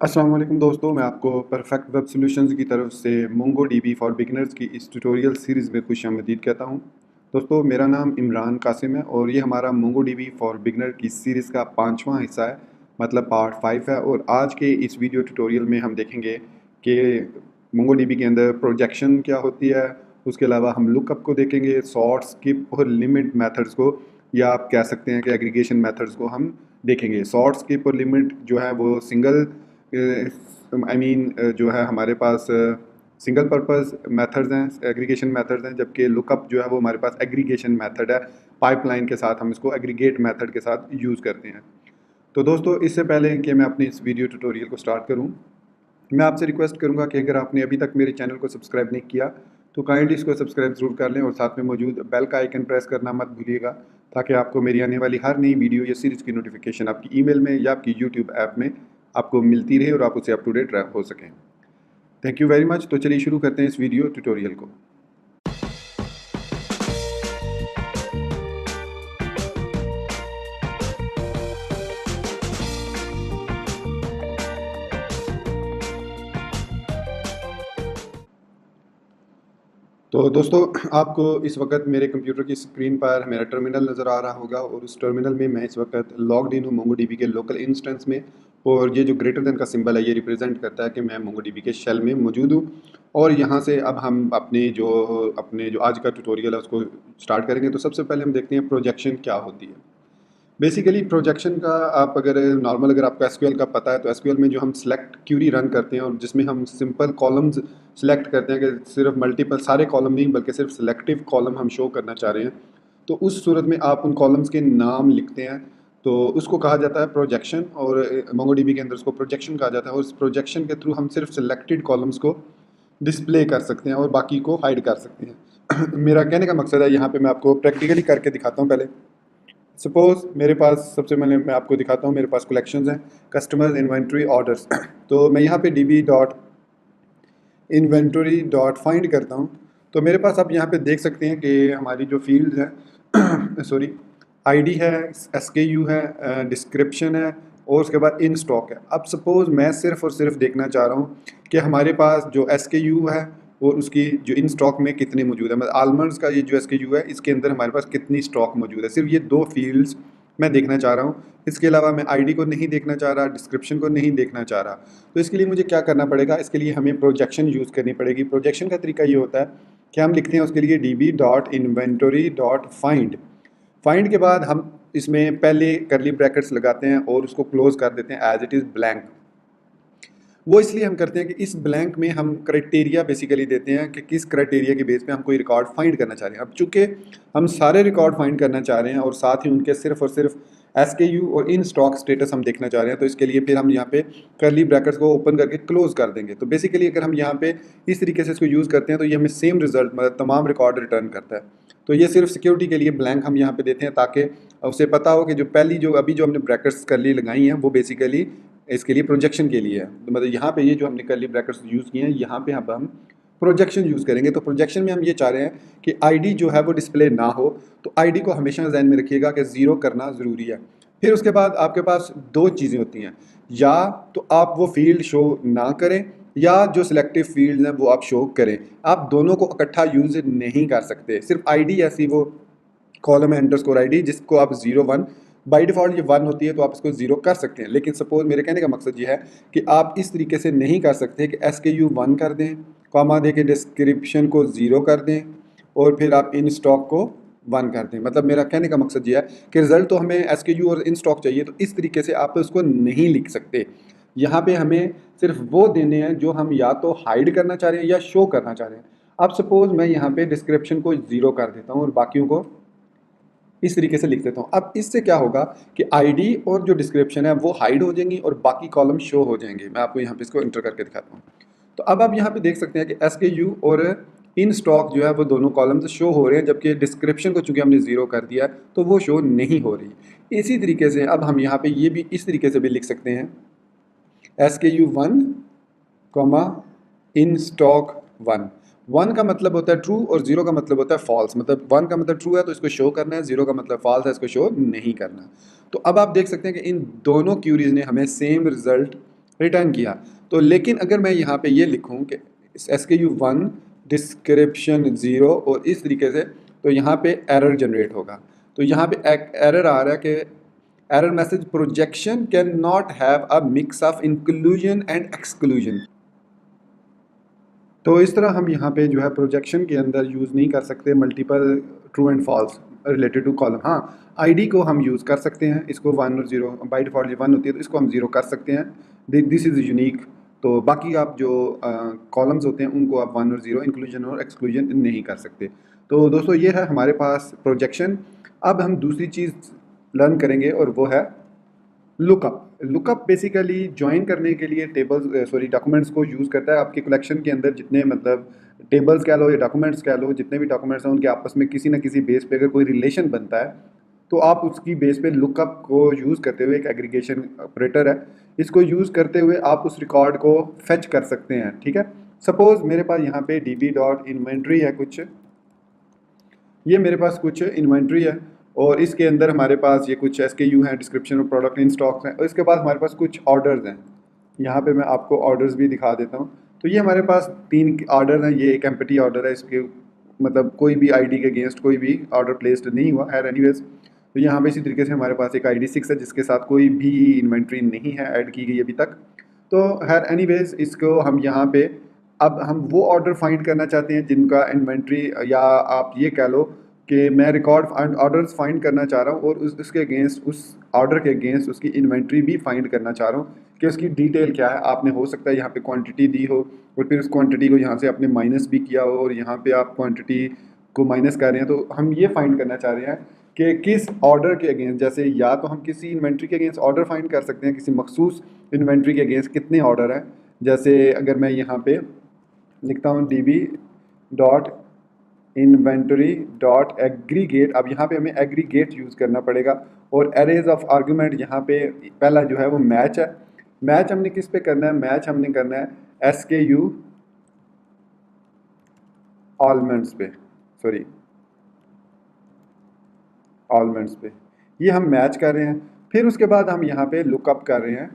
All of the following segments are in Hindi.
अस्सलाम वालेकुम दोस्तों, मैं आपको परफेक्ट वेब सॉल्यूशंस की तरफ से मोंगोडीबी फॉर बिगिनर्स की इस ट्यूटोरियल सीरीज़ में खुशामदीद कहता हूं। दोस्तों, मेरा नाम इमरान कासिम है और ये हमारा मोंगोडीबी फॉर बिगिनर की सीरीज़ का 5वां हिस्सा है, मतलब पार्ट 5 है। और आज के इस वीडियो ट्यूटोरियल में हम देखेंगे कि मोंगोडीबी के अंदर प्रोजेक्शन क्या होती है। उसके अलावा हम लुकअप को देखेंगे, सॉर्ट, स्किप और लिमिट मेथड्स को, या आप कह सकते हैं कि एग्रीगेशन मेथड्स को हम देखेंगे। सॉर्ट, स्किप और लिमिट जो है वो सिंगल जो है हमारे पास सिंगल पर्पस मेथड्स हैं, एग्रीगेशन मेथड्स हैं, जबकि लुकअप जो है वो हमारे पास एग्रीगेशन मेथड है। पाइपलाइन के साथ हम इसको एग्रीगेट मेथड के साथ यूज़ करते हैं। तो दोस्तों, इससे पहले कि मैं अपनी इस वीडियो ट्यूटोरियल को स्टार्ट करूं, मैं आपसे रिक्वेस्ट करूंगा कि अगर आपने अभी तक मेरे चैनल को सब्सक्राइब नहीं किया तो काइंडली इसको सब्सक्राइब ज़रूर कर लें और साथ में मौजूद बेल का आइकन प्रेस करना मत भूलिएगा, ताकि आपको मेरी आने वाली हर नई वीडियो या सीरीज़ की नोटिफिकेशन आपकी ईमेल में या आपकी यूट्यूब ऐप में आपको मिलती रहे और आप उससे अप टू डेट हो सकें। Thank you very much. तो चलिए शुरू करते हैं इस वीडियो ट्यूटोरियल को। तो दोस्तों, आपको इस वक्त मेरे कंप्यूटर की स्क्रीन पर मेरा टर्मिनल नज़र आ रहा होगा और उस टर्मिनल में मैं इस वक्त लॉग्ड इन हूँ मोंगोडीबी के लोकल इंस्टेंस में। और ये जो ग्रेटर देन का सिंबल है ये रिप्रेजेंट करता है कि मैं मोंगोडीबी के शेल में मौजूद हूँ। और यहाँ से अब हम अपने जो आज का ट्यूटोरियल है उसको स्टार्ट करेंगे। तो सबसे पहले हम देखते हैं प्रोजेक्शन क्या होती है। बेसिकली प्रोजेक्शन का, आप अगर आपको एसक्यूएल का पता है तो एसक्यूएल में जो हम सेलेक्ट क्यूरी रन करते हैं और जिसमें हम सिंपल कॉलम्स सेलेक्ट करते हैं कि सिर्फ मल्टीपल सारे कॉलम नहीं बल्कि सिर्फ सिलेक्टिव कॉलम हम शो करना चाह रहे हैं, तो उस सूरत में आप उन कॉलम्स के नाम लिखते हैं। तो उसको कहा जाता है प्रोजेक्शन, और मोंगोडीबी के अंदर उसको प्रोजेक्शन कहा जाता है। और इस प्रोजेक्शन के थ्रू हम सिर्फ सिलेक्टेड कॉलम्स को डिस्प्ले कर सकते हैं और बाकी को हाइड कर सकते हैं। मेरा कहने का मकसद है, यहाँ पे मैं आपको प्रैक्टिकली करके दिखाता हूँ। पहले सपोज़ मेरे पास, सबसे पहले मैं आपको दिखाता हूँ, मेरे पास कलेक्शंस हैं, कस्टमर्स, इन्वेंट्री, ऑर्डर्स। तो मैं यहाँ पे D dot inventory dot find करता हूँ। तो मेरे पास आप यहाँ पे देख सकते हैं कि हमारी जो फील्ड्स हैं सॉरी, आईडी है, एसकेयू है, डिस्क्रिप्शन है और उसके बाद इन स्टॉक है। अब सपोज़ मैं सिर्फ़ और सिर्फ देखना चाह रहा हूँ कि हमारे पास जो एसकेयू है और उसकी जो इन स्टॉक में कितने मौजूद है। मतलब आलमंड्स का ये जो एसकेयू है इसके अंदर हमारे पास कितनी स्टॉक मौजूद है। सिर्फ ये दो फील्ड्स मैं देखना चाह रहा हूँ। इसके अलावा मैं आईडी को नहीं देखना चाह रहा, डिस्क्रिप्शन को नहीं देखना चाह रहा। तो इसके लिए मुझे क्या करना पड़ेगा, इसके लिए हमें प्रोजेक्शन यूज़ करनी पड़ेगी। प्रोजेक्शन का तरीका ये होता है कि हम लिखते हैं उसके लिए D dot inventory dot find. Find के बाद हम इसमें पहले करली ब्रैकेट्स लगाते हैं और उसको क्लोज कर देते हैं एज इट इज़ ब्लैंक। वो इसलिए हम करते हैं कि इस ब्लैंक में हम क्राइटेरिया बेसिकली देते हैं कि किस क्राइटेरिया के बेस पे हम कोई रिकॉर्ड फाइंड करना चाह रहे हैं। अब चूंकि हम सारे रिकॉर्ड फाइंड करना चाह रहे हैं और साथ ही उनके सिर्फ और सिर्फ एसकेयू और इन स्टॉक स्टेटस हम देखना चाह रहे हैं, तो इसके लिए फिर हम यहाँ पे करली ब्रैकेट्स को ओपन करके क्लोज कर देंगे। तो बेसिकली अगर हम यहाँ पे इस तरीके से इसको यूज़ करते हैं तो ये हमें सेम रिजल्ट, मतलब तमाम रिकॉर्ड रिटर्न करता है। तो ये सिर्फ सिक्योरिटी के लिए ब्लैंक हम यहाँ पे देते हैं, ताकि उसे पता हो कि जो पहली जो अभी जो हमने ब्रैकेट्स करली लगाई हैं वो बेसिकली इसके लिए प्रोजेक्शन के लिए है। तो मतलब यहाँ पे ये जो हमने करली ब्रैकेट्स यूज़ किए हैं यहाँ पे अब हम प्रोजेक्शन यूज़ करेंगे। तो प्रोजेक्शन में हम ये चाह रहे हैं कि आईडी जो है वो डिस्प्ले ना हो, तो आईडी को हमेशा ध्यान में रखिएगा कि ज़ीरो करना ज़रूरी है। फिर उसके बाद आपके पास दो चीज़ें होती हैं, या तो आप वो फील्ड शो ना करें या जो सिलेक्टिव फील्ड हैं वो आप शो करें। आप दोनों को इकट्ठा यूज़ नहीं कर सकते। सिर्फ आईडी ऐसी वो कॉलम है अंडरस्कोर आईडी जिसको आप 01, बाई डिफ़ॉल्ट ये 1 होती है तो आप इसको 0 कर सकते हैं। लेकिन सपोज मेरे कहने का मकसद ये है कि आप इस तरीके से नहीं कर सकते कि एसकेयू 1 कर दें, कॉमा दे के डिस्क्रिप्शन को 0 कर दें और फिर आप इन स्टॉक को 1 कर दें। मतलब मेरा कहने का मकसद ये है कि रिजल्ट तो हमें एसकेयू और इन स्टॉक चाहिए, तो इस तरीके से आप उसको नहीं लिख सकते। यहाँ पे हमें सिर्फ वो देने हैं जो हम या तो हाइड करना चाह रहे हैं या शो करना चाह रहे हैं। अब सपोज मैं यहाँ पे डिस्क्रिप्शन को 0 कर देता हूँ और बाकियों को इस तरीके से लिख देता हूँ। अब इससे क्या होगा कि आईडी और जो डिस्क्रिप्शन है वो हाइड हो जाएंगी और बाकी कॉलम शो हो जाएंगे। मैं आपको यहाँ पे इसको इंटर करके दिखाता हूँ। तो अब आप यहाँ पे देख सकते हैं कि एसकेयू और इन स्टॉक जो है वो दोनों कॉलम्स शो हो रहे हैं, जबकि डिस्क्रिप्शन को चूंकि हमने 0 कर दिया तो वो शो नहीं हो रही। इसी तरीके से अब हम यहाँ पे ये भी इस तरीके से भी लिख सकते हैं, एसकेयू 1, इन स्टॉक 1। 1 का मतलब होता है ट्रू और 0 का मतलब होता है फॉल्स। मतलब 1 का मतलब ट्रू है तो इसको शो करना है, 0 का मतलब फॉल्स है, इसको शो नहीं करना। तो अब आप देख सकते हैं कि इन दोनों क्यूरीज ने हमें सेम रिजल्ट रिटर्न किया। तो लेकिन अगर मैं यहाँ पे ये लिखूँ कि SKU1 डिस्क्रिप्शन 0 और इस तरीके से, तो यहाँ पे एरर जनरेट होगा। तो यहाँ पे एक एरर आ रहा है कि error message projection can not have a mix of inclusion and exclusion. तो इस तरह हम यहाँ पे जो है प्रोजेक्शन के अंदर यूज़ नहीं कर सकते multiple true and false related to column. हाँ, आईडी को हम यूज़ कर सकते हैं, इसको 1 और 0 बाई डिफ़ॉल्ट 1 होती है तो इसको हम 0 कर सकते हैं, दिस इज़ यूनिक। तो बाकी आप जो कॉलम्स होते हैं उनको आप 1 और 0 इंक्लूजन और एक्सक्लूजन नहीं कर सकते। तो दोस्तों ये है हमारे पास प्रोजेक्शन। अब हम दूसरी चीज़ लर्न करेंगे और वो है लुकअप। लुकअप बेसिकली ज्वाइन करने के लिए टेबल्स डॉक्यूमेंट्स को यूज़ करता है। आपके कलेक्शन के अंदर जितने मतलब टेबल्स कह लो या डॉक्यूमेंट्स कह लो, जितने भी डॉक्यूमेंट्स हैं उनके आपस में किसी ना किसी बेस पे अगर कोई रिलेशन बनता है तो आप उसकी बेस पे लुकअप को यूज़ करते हुए, एक एग्रीगेशन ऑपरेटर है, इसको यूज़ करते हुए आप उस रिकॉर्ड को फेच कर सकते हैं। ठीक है, सपोज़ मेरे पास यहाँ पे db.inventory है कुछ, ये मेरे पास कुछ इन्वेंट्री है और इसके अंदर हमारे पास ये कुछ SKU हैं, description of product in stocks हैं, और इसके बाद हमारे पास कुछ ऑर्डर्स हैं। यहाँ पे मैं आपको ऑर्डर्स भी दिखा देता हूँ। तो ये हमारे पास 3 ऑर्डर हैं, ये एक एम्प्टी ऑर्डर है, इसके मतलब कोई भी आईडी के अगेंस्ट कोई भी ऑर्डर प्लेस्ड नहीं हुआ है एनीवेज। तो यहाँ पे इसी तरीके से हमारे पास एक ID 6 है जिसके साथ कोई भी इन्वेंट्री नहीं है ऐड की गई अभी तक। तो खैर एनीवेज इसको हम यहाँ पे अब हम वो ऑर्डर फाइंड करना चाहते हैं जिनका इन्वेंट्री, या आप ये कह लो कि मैं रिकॉर्ड ऑर्डर्स फाइंड करना चाह रहा हूँ और उसके अगेंस्ट, उस ऑर्डर के अगेंस्ट उसकी इन्वेंट्री भी फाइंड करना चाह रहा हूँ कि उसकी डिटेल क्या है। आपने हो सकता है यहाँ पे क्वांटिटी दी हो और फिर उस क्वांटिटी को यहाँ से आपने माइनस भी किया हो और यहाँ पे आप क्वांटिटी को माइनस कर रहे हैं। तो हम ये फाइंड करना चाह रहे हैं कि किस ऑर्डर के अगेंस्ट, जैसे या तो हम किसी इन्वेंट्री के अगेंस्ट ऑर्डर फाइंड कर सकते हैं, किसी मखसूस इन्वेंट्री के अगेंस्ट कितने ऑर्डर हैं। जैसे अगर मैं यहाँ पे लिखता हूँ db.inventory.aggregate, अब यहाँ पे हमें एग्रीगेट यूज़ करना पड़ेगा और एरेज ऑफ आर्गूमेंट यहाँ पे पहला जो है वो मैच है। मैच हमने किस पे करना है, मैच हमने करना है SKU ऑलमेंट्स पे, सॉरी ऑलमेंट्स पे, ये हम मैच कर रहे हैं। फिर उसके बाद हम यहाँ पे लुकअप कर रहे हैं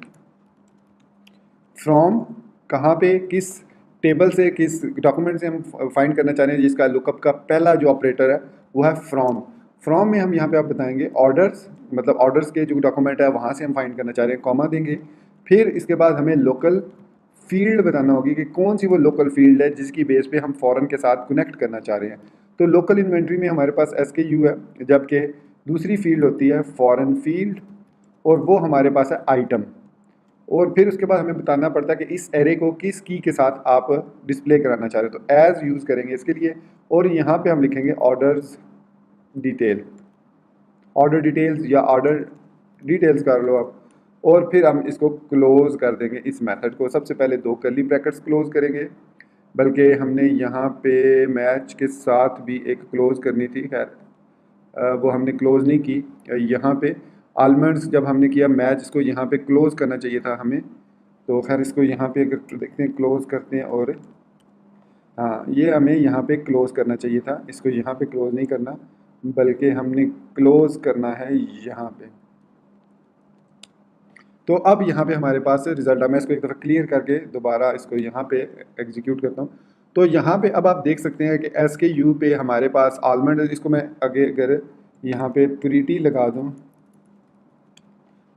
फ्रॉम, कहाँ पे, किस टेबल से, किस डॉक्यूमेंट से हम फाइंड करना चाह रहे हैं, जिसका लुकअप का पहला जो ऑपरेटर है वो है फ्रॉम। फ्रॉम में हम यहाँ पे आप बताएंगे ऑर्डर्स, मतलब ऑर्डर्स के जो डॉक्यूमेंट है वहाँ से हम फाइंड करना चाह रहे हैं, कॉमा देंगे। फिर इसके बाद हमें लोकल फील्ड बताना होगी कि कौन सी वो लोकल फील्ड है जिसकी बेस पे हम फॉरेन के साथ कनेक्ट करना चाह रहे हैं। तो लोकल इन्वेंट्री में हमारे पास SKU है, जबकि दूसरी फील्ड होती है फॉरेन फील्ड और वो हमारे पास है आइटम। और फिर उसके बाद हमें बताना पड़ता है कि इस एरे को किस की के साथ आप डिस्प्ले कराना चाह रहे हो, तो एज यूज़ करेंगे इसके लिए। और यहाँ पे हम लिखेंगे ऑर्डर्स डिटेल, ऑर्डर डिटेल्स या ऑर्डर डिटेल्स कर लो आप। और फिर हम इसको क्लोज कर देंगे, इस मेथड को सबसे पहले 2 कर्ली ब्रैकेट्स क्लोज करेंगे, बल्कि हमने यहाँ पे मैच के साथ भी एक क्लोज करनी थी, खैर वो हमने क्लोज नहीं की। यहाँ पे आलमंड्स जब हमने किया मैच, इसको यहाँ पे क्लोज करना चाहिए था हमें, तो खैर इसको यहाँ पे अगर देखते हैं क्लोज करते हैं, और हाँ ये हमें यहाँ पे क्लोज करना चाहिए था, इसको यहाँ पे क्लोज नहीं करना बल्कि हमने क्लोज करना है यहाँ पे। तो अब यहाँ पे हमारे पास रिजल्ट है, मैं इसको एक दफ़ा क्लियर करके दोबारा इसको यहाँ पे एग्जीक्यूट करता हूँ। तो यहाँ पे अब आप देख सकते हैं कि SKU पे हमारे पास आलमंड, इसको मैं आगे अगर यहाँ पे प्रीटी लगा दूँ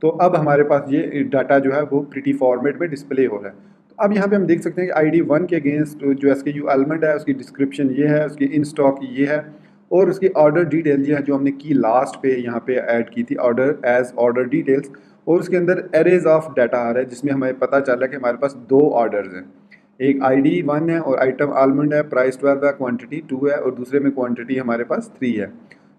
तो अब हमारे पास ये डाटा जो है वो प्रीटी फॉर्मेट में डिस्प्ले हो रहा है। तो अब यहाँ पे हम देख सकते हैं कि ID 1 के अगेंस्ट जो SKU एलिमेंट है उसकी डिस्क्रिप्शन ये है, उसकी इन स्टॉक ये है और उसकी ऑर्डर डिटेल ये है जो हमने की लास्ट पे यहाँ पे ऐड की थी, ऑर्डर एज ऑर्डर डिटेल्स। और उसके अंदर एरेज ऑफ डाटा आ रहा है जिसमें हमें पता चल रहा है कि हमारे पास 2 ऑर्डर्स हैं, एक ID 1 है और आइटम आलमंड है, प्राइस 12 है, क्वांटिटी 2 है और दूसरे में क्वांटिटी हमारे पास 3 है।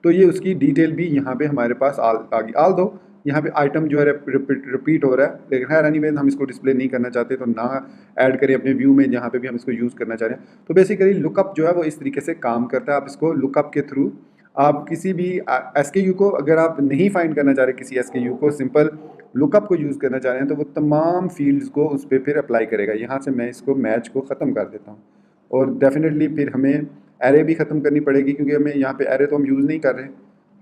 तो ये उसकी डिटेल भी यहाँ पे हमारे पास आ गई। आल दो यहाँ पे आइटम जो है रिपीट हो रहा है, लेकिन खैर एनीवेज हम इसको डिस्प्ले नहीं करना चाहते तो ना ऐड करें अपने व्यू में, जहाँ पे भी हम इसको यूज़ करना चाह रहे हैं। तो बेसिकली लुकअप जो है वो इस तरीके से काम करता है। आप इसको लुकअप के थ्रू आप किसी भी SKU को अगर आप नहीं फाइंड करना चाह रहे, किसी SKU को सिंपल लुकअप को यूज़ करना चाह रहे हैं तो वो तमाम फील्ड्स को उस पर फिर अप्लाई करेगा। यहाँ से मैं इसको मैच को ख़त्म कर देता हूँ और डेफिनेटली फिर हमें एरे भी ख़त्म करनी पड़ेगी क्योंकि हमें यहाँ पे एरे तो हम यूज़ नहीं कर रहे।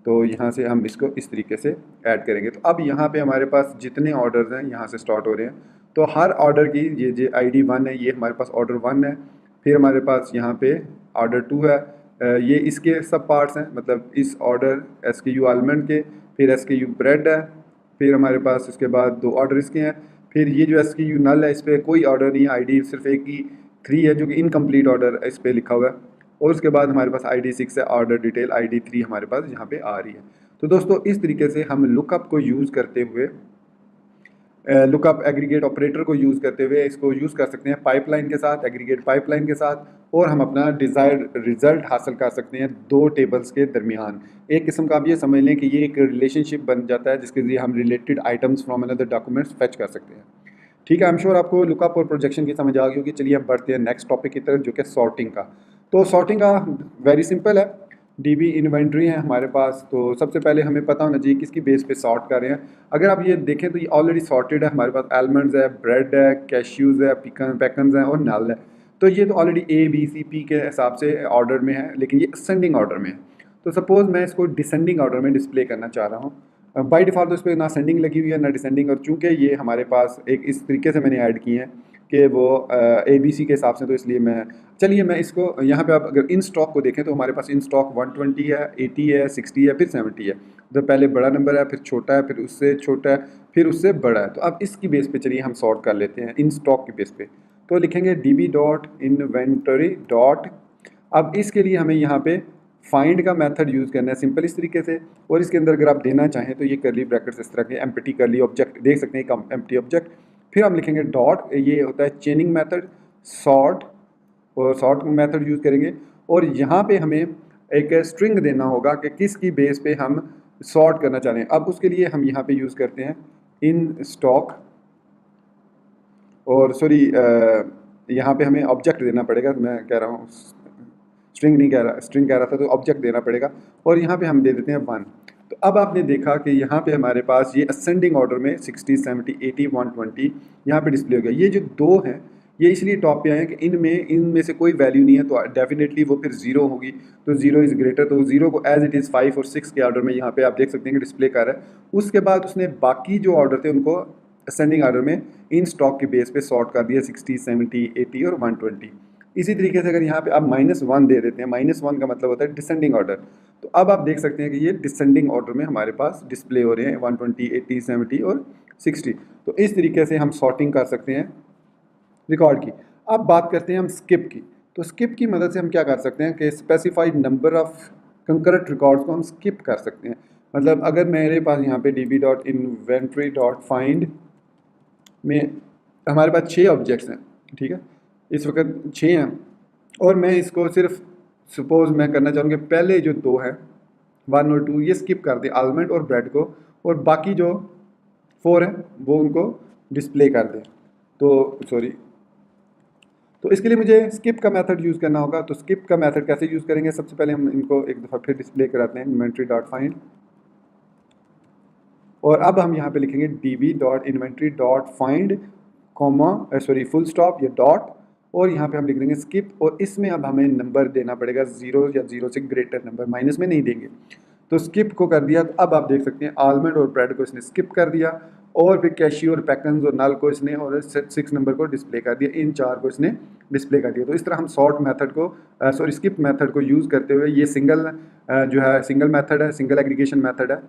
तो यहाँ से हम इसको इस तरीके से ऐड करेंगे। तो अब यहाँ पे हमारे पास जितने ऑर्डर्स हैं यहाँ से स्टार्ट हो रहे हैं। तो हर ऑर्डर की ये ID 1 है, ये हमारे पास ऑर्डर 1 है। फिर हमारे पास यहाँ पे ऑर्डर 2 है, ये इसके सब पार्ट्स हैं, मतलब इस ऑर्डर SKU आलमंड के, फिर SKU ब्रेड है, फिर हमारे पास इसके बाद 2 ऑर्डर इसके हैं। फिर ये जो SKU नल है, इस पर कोई ऑर्डर नहीं है, ID सिर्फ एक ही 3 है जो कि इनकम्प्लीट ऑर्डर इस पर लिखा हुआ है। और उसके बाद हमारे पास ID 6 है, ऑर्डर डिटेल ID 3 हमारे पास यहाँ पे आ रही है। तो दोस्तों इस तरीके से हम लुकअप को यूज़ करते हुए, लुकअप एग्रीगेट ऑपरेटर को यूज़ करते हुए इसको यूज़ कर सकते हैं पाइपलाइन के साथ, एग्रीगेट पाइपलाइन के साथ, और हम अपना डिज़ायर्ड रिजल्ट हासिल कर सकते हैं दो टेबल्स के दरमियान। एक किस्म का आप ये समझ लें कि ये एक रिलेशनशिप बन जाता है जिसके लिए हम related items from another documents fetch कर सकते हैं। ठीक है, आई एम श्योर आपको लुकअप और प्रोजेक्शन की समझ आ गई होगी। चलिए अब बढ़ते हैं नेक्स्ट टॉपिक की तरफ, जो कि सॉर्टिंग का। तो सॉर्टिंग का वेरी सिंपल है। DB इन्वेंट्री है हमारे पास, तो सबसे पहले हमें पता होना चाहिए किसकी बेस पे सॉर्ट कर रहे हैं। अगर आप ये देखें तो ये ऑलरेडी सॉर्टेड है, हमारे पास आलमंड्स है, ब्रेड है, कैश्यूज़ है, पैकन्स हैं और नल है। तो ये तो already A B C P के हिसाब से ऑर्डर में है, लेकिन ये असेंडिंग ऑर्डर में है। तो सपोज़ मैं इसको डिसेंडिंग ऑर्डर में डिस्प्ले करना चाह रहा हूँ। बाई डिफ़ॉल्ट तो इस पर ना सेंडिंग लगी हुई है ना डिसेंडिंग, और चूँकि ये हमारे पास एक इस तरीके से मैंने ऐड किए हैं कि वो ABC के हिसाब से, तो इसलिए चलिए मैं इसको यहाँ पे आप अगर इन स्टॉक को देखें तो हमारे पास इन स्टॉक 120 है, 80 है, 60 है, फिर 70 है। तो पहले बड़ा नंबर है, फिर छोटा है, फिर उससे छोटा है, फिर उससे बड़ा है। तो अब इसकी बेस पे चलिए हम सॉर्ट कर लेते हैं इन स्टॉक की बेस पे। तो लिखेंगे DB डॉट इन्वेंटरी डॉट, अब इसके लिए हमें यहाँ पे फाइंड का मेथड यूज़ करना है सिंपल इस तरीके से। और इसके अंदर अगर आप देना चाहें तो ये करली ब्रैकेट्स इस तरह के एम्प्टी करली ऑब्जेक्ट देख सकते हैं, एक एम्प्टी ऑब्जेक्ट। फिर हम लिखेंगे डॉट, ये होता है चेनिंग मेथड, सॉर्ट, और सॉर्ट मेथड यूज़ करेंगे। और यहाँ पे हमें एक स्ट्रिंग देना होगा कि किसकी बेस पे हम सॉर्ट करना चाह रहे हैं। अब उसके लिए हम यहाँ पे यूज़ करते हैं इन स्टॉक, और सॉरी यहाँ पे हमें ऑब्जेक्ट देना पड़ेगा। मैं कह रहा हूँ स्ट्रिंग नहीं कह रहा, स्ट्रिंग कह रहा था, तो ऑब्जेक्ट देना पड़ेगा। और यहाँ पे हम दे देते हैं 1। तो अब आपने देखा कि यहाँ पे हमारे पास ये असेंडिंग ऑर्डर में 60, 70, 80, 120 यहाँ पे डिस्प्ले हो गया। ये जो दो हैं ये इसलिए टॉप पे आए हैं कि इनमें से कोई वैल्यू नहीं है, तो डेफिनेटली वो फिर जीरो होगी। तो जीरो इज़ ग्रेटर, तो जीरो को एज इट इज़ 5 और 6 के ऑर्डर में यहाँ पे आप देख सकते हैं कि डिस्प्ले कर रहा है। उसके बाद उसने बाकी जो ऑर्डर थे उनको असेंडिंग ऑर्डर में इन स्टॉक के बेस पे सॉर्ट कर दिया, 60, 70, 80 और 120। इसी तरीके से अगर यहाँ पे आप -1 दे देते हैं, -1 का मतलब होता है डिसेंडिंग ऑर्डर। तो अब आप देख सकते हैं कि ये डिसेंडिंग ऑर्डर में हमारे पास डिस्प्ले हो रहे हैं 120, 80, 70 और 60। तो इस तरीके से हम सॉर्टिंग कर सकते हैं रिकॉर्ड की। अब बात करते हैं हम स्किप की। तो स्किप की मदद से हम क्या कर सकते हैं कि specified number of concurrent records को हम स्किप कर सकते हैं। मतलब अगर मेरे पास यहाँ पे db.inventory.find में हमारे पास 6 ऑब्जेक्ट्स हैं, ठीक है, इस वक्त 6 हैं, और मैं इसको सिर्फ सपोज मैं करना चाहूँगा पहले जो 2 हैं 1 और 2 ये स्किप कर दें, आलमंड और ब्रेड को, और बाकी जो 4 हैं वो उनको डिस्प्ले कर दें। तो सॉरी, तो इसके लिए मुझे स्किप का मेथड यूज़ करना होगा। तो स्किप का मेथड कैसे यूज़ करेंगे, सबसे पहले हम इनको एक दफ़ा फिर डिस्प्ले कराते हैं inventory.find, और अब हम यहाँ पे लिखेंगे db.inventory.find फुल स्टॉप या डॉट, और यहाँ पे हम लिख देंगे स्किप। और इसमें अब हमें नंबर देना पड़ेगा 0 या 0 से ग्रेटर नंबर, माइनस में नहीं देंगे। तो स्किप को कर दिया। तो अब आप देख सकते हैं आलमंड और ब्रेड को इसने स्किप कर दिया, और फिर कैशियो और पैकन्स और नल को इसने, और 6 नंबर को डिस्प्ले कर दिया, इन 4 को इसने डिस्प्ले कर दिया। तो इस तरह हम सॉर्ट मेथड को स्किप मेथड को यूज़ करते हुए, ये सिंगल जो है सिंगल मेथड है, सिंगल एग्रीगेशन मेथड है,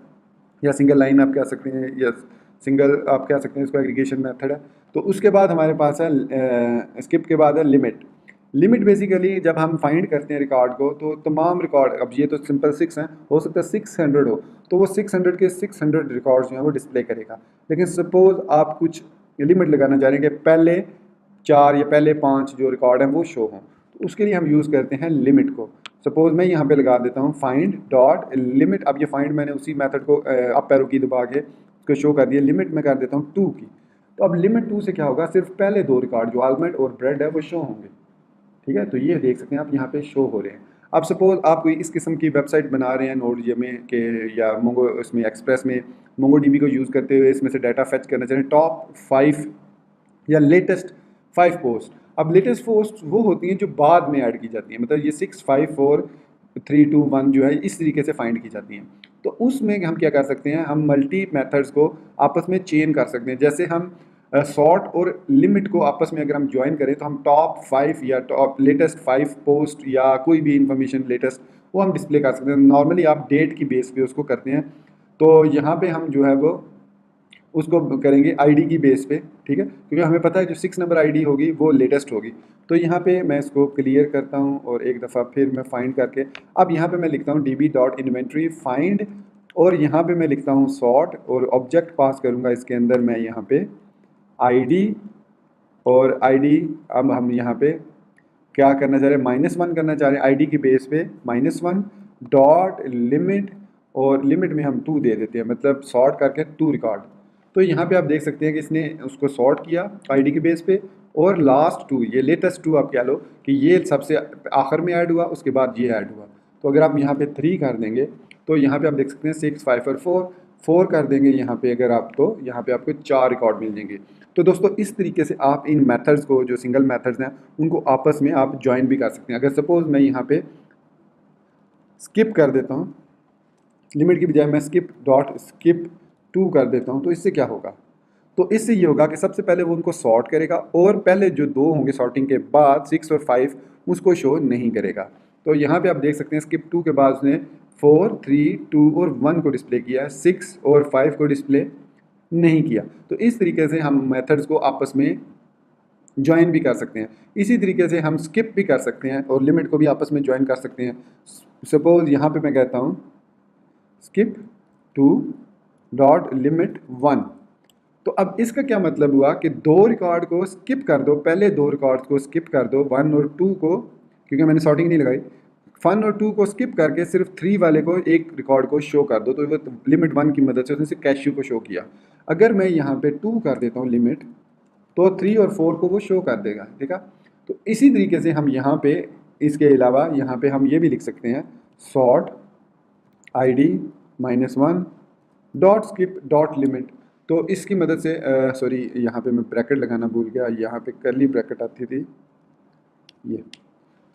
या सिंगल लाइन आप कह सकते हैं, या सिंगल आप कह सकते हैं, इसको एग्रीगेशन मेथड है। तो उसके बाद हमारे पास है स्किप के बाद है लिमिट। लिमिट बेसिकली जब हम फाइंड करते हैं रिकॉर्ड को, तो तमाम रिकॉर्ड, अब ये तो सिंपल 6 हैं, हो सकता है 600 हो, तो वो 600 के 600 रिकॉर्ड्स जो हैं वो डिस्प्ले करेगा। लेकिन सपोज़ आप कुछ लिमिट लगाना चाह रहे हैं कि पहले 4 या पहले 5 जो रिकॉर्ड हैं वो शो हों, तो उसके लिए हम यूज़ करते हैं लिमिट को। सपोज़ मैं यहाँ पे लगा देता हूँ फाइंड डॉट लिमिट। अब ये फाइंड मैंने उसी मेथड को अप एरो की दबा के उसको शो कर दिया। लिमिट में कर देता हूँ 2 की। तो अब लिमिट 2 से क्या होगा, सिर्फ पहले 2 रिकॉर्ड जो आलमंड और ब्रेड है वो शो होंगे, ठीक है। तो ये देख सकते हैं आप यहाँ पे शो हो रहे हैं। अब सपोज़ आप कोई इस किस्म की वेबसाइट बना रहे हैं नोड.jm के या मोंगो इसमें एक्सप्रेस में MongoDB को यूज़ करते हुए इसमें से डाटा फेच करना चाह रहे हैं, टॉप 5 या लेटेस्ट 5 पोस्ट। अब लेटेस्ट पोस्ट वो होती हैं जो बाद में ऐड की जाती हैं, मतलब ये 6, 5, 4, 3, 2, 1 जो है इस तरीके से फाइंड की जाती हैं। तो उसमें हम क्या कर सकते हैं, हम मल्टी मेथड्स को आपस में चेन कर सकते हैं। जैसे हम सॉर्ट और लिमिट को आपस में अगर हम ज्वाइन करें तो हम टॉप 5 या टॉप लेटेस्ट 5 पोस्ट या कोई भी इंफॉर्मेशन लेटेस्ट वो हम डिस्प्ले कर सकते हैं। नॉर्मली आप डेट की बेस पे उसको करते हैं, तो यहाँ पे हम जो है वो उसको करेंगे आईडी की बेस पे, ठीक है, क्योंकि हमें पता है जो 6 नंबर आईडी होगी वो लेटेस्ट होगी। तो यहाँ पे मैं इसको क्लियर करता हूँ और एक दफ़ा फिर मैं फाइंड करके अब यहाँ पे मैं लिखता हूँ db.inventory find और यहाँ पे मैं लिखता हूँ सॉर्ट और ऑब्जेक्ट पास करूँगा इसके अंदर मैं यहाँ पे आईडी और आईडी। अब हम यहाँ पे क्या करना चाह रहे हैं, -1 करना चाह रहे हैं आईडी की बेस पे -1 डॉट लिमिट और लिमिट में हम 2 दे देते हैं, मतलब सॉर्ट करके 2 रिकॉर्ड। तो यहाँ पे आप देख सकते हैं कि इसने उसको सॉर्ट किया आईडी के बेस पे और लास्ट 2 ये लेटेस्ट 2 आप कह लो कि ये सबसे आखिर में ऐड हुआ, उसके बाद ये ऐड हुआ। तो अगर आप यहाँ पे 3 कर देंगे तो यहाँ पे आप देख सकते हैं 6, 5 और 4 कर देंगे यहाँ पे अगर आप, तो यहाँ पे आपको 4 रिकॉर्ड मिल जाएंगे। तो दोस्तों इस तरीके से आप इन मेथड्स को, जो सिंगल मेथड्स हैं, उनको आपस में आप ज्वाइन भी कर सकते हैं। अगर सपोज़ मैं यहाँ पे स्किप कर देता हूँ, लिमिट की बजाय मैं स्किप 2 कर देता हूँ, तो इससे क्या होगा, तो इससे ये होगा कि सबसे पहले वो उनको सॉर्ट करेगा और पहले जो 2 होंगे सॉर्टिंग के बाद 6 और 5 उसको शो नहीं करेगा। तो यहाँ पे आप देख सकते हैं स्किप 2 के बाद उसने 4, 3, 2 और 1 को डिस्प्ले किया, 6 और 5 को डिस्प्ले नहीं किया। तो इस तरीके से हम मेथड्स को आपस में ज्वाइन भी कर सकते हैं। इसी तरीके से हम स्किप भी कर सकते हैं और लिमिट को भी आपस में ज्वाइन कर सकते हैं। सपोज़ यहाँ पे मैं कहता हूँ स्किप 2 डॉट लिमिट 1, तो अब इसका क्या मतलब हुआ कि 2 रिकॉर्ड को स्किप कर दो, पहले 2 रिकॉर्ड्स को स्किप कर दो, 1 और 2 को, क्योंकि मैंने सॉर्टिंग नहीं लगाई, 1 और 2 को स्किप करके सिर्फ 3 वाले को एक रिकॉर्ड को शो कर दो। तो वो लिमिट 1 की मदद से उसने कैशू को शो किया। अगर मैं यहाँ पे 2 कर देता हूँ लिमिट, तो 3 और 4 को वो शो कर देगा, ठीक है। तो इसी तरीके से हम यहाँ पे इसके अलावा यहाँ पे हम ये भी लिख सकते हैं sort ID -1 dot skip dot limit. तो इसकी मदद से सॉरी यहाँ पे मैं ब्रैकेट लगाना भूल गया, यहाँ पे कर्ली ब्रैकेट आती थी ये।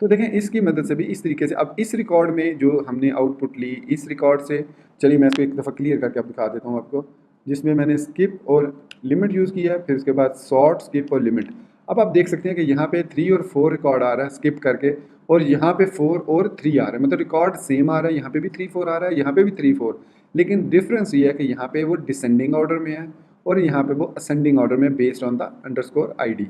तो देखें इसकी मदद से भी इस तरीके से, अब इस रिकॉर्ड में जो हमने आउटपुट ली इस रिकॉर्ड से, चलिए मैं इसको एक दफ़ा क्लियर करके आप दिखा देता हूँ आपको, जिसमें मैंने स्किप और लिमिट यूज़ किया है, फिर उसके बाद सॉर्ट, स्किप और लिमिट। अब आप देख सकते हैं कि यहाँ पे 3 और 4 रिकॉर्ड आ रहा है स्किप करके और यहाँ पे 4 और 3 आ रहा है, मतलब रिकॉर्ड सेम आ रहा है, यहाँ पे भी 3, 4 आ रहा है, यहाँ पे भी 3, 4, लेकिन डिफरेंस ये है कि यहाँ पे वो डिसेंडिंग ऑर्डर में है और यहाँ पे वो असेंडिंग ऑर्डर में based on the underscore ID.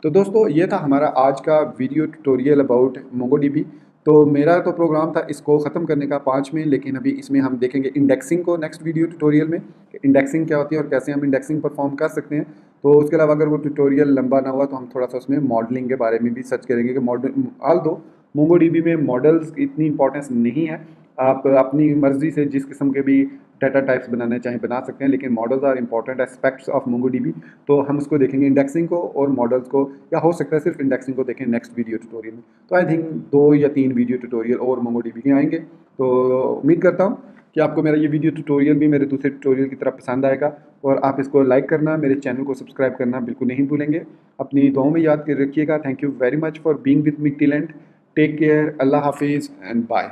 तो दोस्तों ये था हमारा आज का वीडियो ट्यूटोरियल अबाउट मोंगोडीबी। तो मेरा तो प्रोग्राम था इसको ख़त्म करने का 5 में, लेकिन अभी इसमें हम देखेंगे इंडेक्सिंग को नेक्स्ट वीडियो ट्यूटोरियल में, इंडेक्सिंग क्या होती है और कैसे हम इंडेक्सिंग परफॉर्म कर सकते हैं। तो उसके अलावा अगर वो ट्यूटोरियल लंबा ना हुआ तो हम थोड़ा सा उसमें मॉडलिंग के बारे में भी सर्च करेंगे कि मॉडल, हाल दो मोंगोडीबी में मॉडल्स की इतनी इंपॉर्टेंस नहीं है, आप अपनी मर्ज़ी से जिस किस्म के भी डाटा टाइप्स बनाना चाहें बना सकते हैं, लेकिन models are important aspects of MongoDB. तो हम उसको देखेंगे इंडेक्सिंग को और मॉडल्स को, या हो सकता है सिर्फ इंडेक्सिंग को देखें नेक्स्ट वीडियो ट्यूटोरियल में। तो आई थिंक 2 या 3 वीडियो ट्यूटोरियल और मोंगोडीबी के आएंगे। तो उम्मीद करता हूँ कि आपको मेरा ये वीडियो ट्यूटोरियल भी मेरे दूसरे ट्यूटोरियल की तरह पसंद आएगा और आप इसको लाइक करना, मेरे चैनल को सब्सक्राइब करना बिल्कुल नहीं भूलेंगे। अपनी दुआओं में याद कर रखिएगा। Thank you very much for being with me till end. Take care, अल्लाह हाफिज़ एंड बाय।